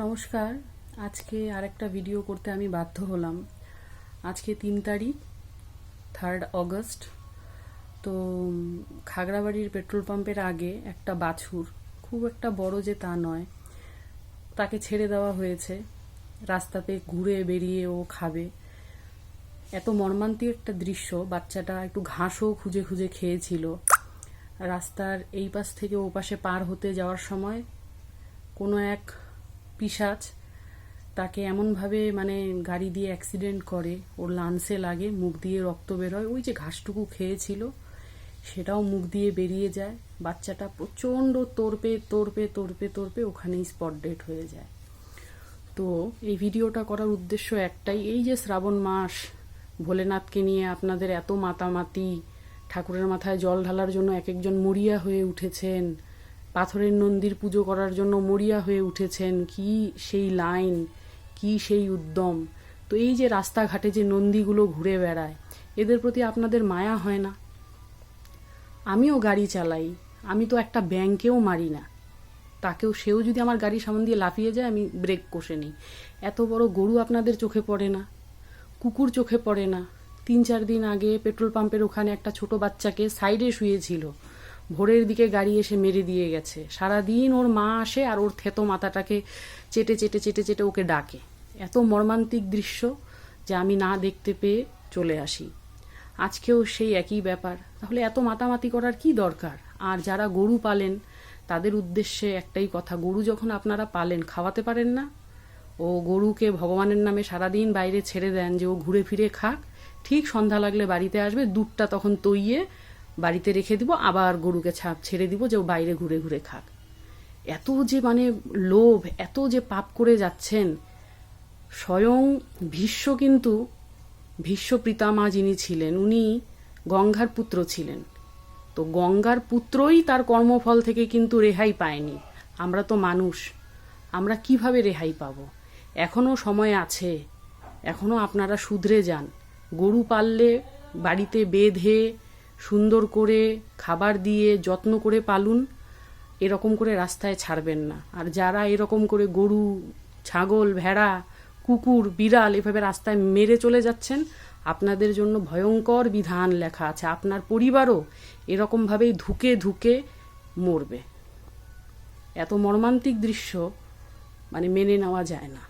নমস্কার। আজকে আরেকটা ভিডিও করতে আমি বাধ্য হলাম। আজকে 3 তারিখ, 3 আগস্ট। তো খাগড়াবাড়ির পেট্রোল পাম্পের আগে একটা বাছুর, খুব একটা বড় যে তা নয়, তাকে ছেড়ে দেওয়া হয়েছে। রাস্তাতে ঘুরে বেরিয়ে ও খাবে। এত মর্মান্তিক একটা দৃশ্য। বাচ্চাটা একটু ঘাসও খুঁজে খুঁজে খেয়েছিল। রাস্তার এই পাশ থেকে ও পাশে পার হতে যাওয়ার সময় কোনো এক পিশাচ তাকে এমনভাবে গাড়ি দিয়ে অ্যাক্সিডেন্ট করে, ওর লাঞ্চে লাগে, মুখ দিয়ে রক্ত বেরোয়। ওই যে ঘাসটুকু খেয়েছিল সেটাও মুখ দিয়ে বেরিয়ে যায়। বাচ্চাটা প্রচণ্ড তোড়পে তোড়পে তোড়পে তোড়পে ওখানেই স্পট ডেড হয়ে যায়। তো এই ভিডিওটা করার উদ্দেশ্য একটাই, এই যে শ্রাবণ মাস, ভোলেনাথকে নিয়ে আপনাদের এত মাতামাতি, ঠাকুরের মাথায় জল ঢালার জন্য এক একজন মরিয়া হয়ে উঠেছেন, পাথরের নন্দীর পুজো করার জন্য মরিয়া হয়ে উঠেছেন, কি সেই লাইন, কি সেই উদ্যম। তো এই যে রাস্তাঘাটে যে নন্দীগুলো ঘুরে বেড়ায়, এদের প্রতি আপনাদের মায়া হয় না? আমিও গাড়ি চালাই, আমি তো একটা ব্যাংকেও মারি না, সেও যদি আমার গাড়ির সামনে দিয়ে লাফিয়ে যায় আমি ব্রেক কষে নিই। এত বড় গরু আপনাদের চোখে পড়ে না? কুকুর চোখে পড়ে না? 3-4 দিন আগে পেট্রোল পাম্পের ওখানে একটা ছোট বাচ্চাকে সাইডে শুয়েছিল, ভোরের দিকে গাড়ি এসে মেরে দিয়ে গেছে। সারাদিন ওর মা আসে আর ওর থেতো মাথাটাকে চেটে চেটে চেটে চেটে ওকে ডাকে। এত মর্মান্তিক দৃশ্য যে আমি না দেখতে পেয়ে চলে আসি। আজকেও সেই একই ব্যাপার। তাহলে এত মাতামাতি করার কি দরকার? আর যারা গরু পালেন তাদের উদ্দেশ্যে একটাই কথা, গরু যখন আপনারা পালেন, খাওয়াতে পারেন না? ও গরুকে ভগবানের নামে সারাদিন বাইরে ছেড়ে দেন যে ও ঘুরে ফিরে খাক, ঠিক সন্ধ্যা লাগলে বাড়িতে আসবে, দুধটা তখন তৈয়ে বাড়িতে রেখে দিব, আবার গরুকে ছেড়ে দিব যে ও বাইরে ঘুরে ঘুরে খাক। এত যে লোভ, এত যে পাপ করে যাচ্ছেন। স্বয়ং ভীষ্ম, কিন্তু ভীষ্ম পিতামহ যিনি ছিলেন উনি গঙ্গার পুত্র ছিলেন। তো গঙ্গার পুত্রই তার কর্মফল থেকে কিন্তু রেহাই পায়নি। আমরা তো মানুষ, আমরা কিভাবে রেহাই পাব? এখনো সময় আছে, এখনো আপনারা শুধরে যান। গরু পাললে বাড়িতে বেঁধে সুন্দর করে খাবার দিয়ে যত্ন করে পালুন, এরকম করে রাস্তায় ছাড়বেন না। আর যারা এরকম করে গরু, ছাগল, ভেড়া, কুকুর, বিড়াল এভাবে রাস্তায় মেরে চলে যাচ্ছেন, আপনাদের জন্য ভয়ঙ্কর বিধান লেখা আছে। আপনার পরিবারও এরকমভাবেই ধুকে ধুকে মরবে। এত মর্মান্তিক দৃশ্য মেনে নেওয়া যায় না।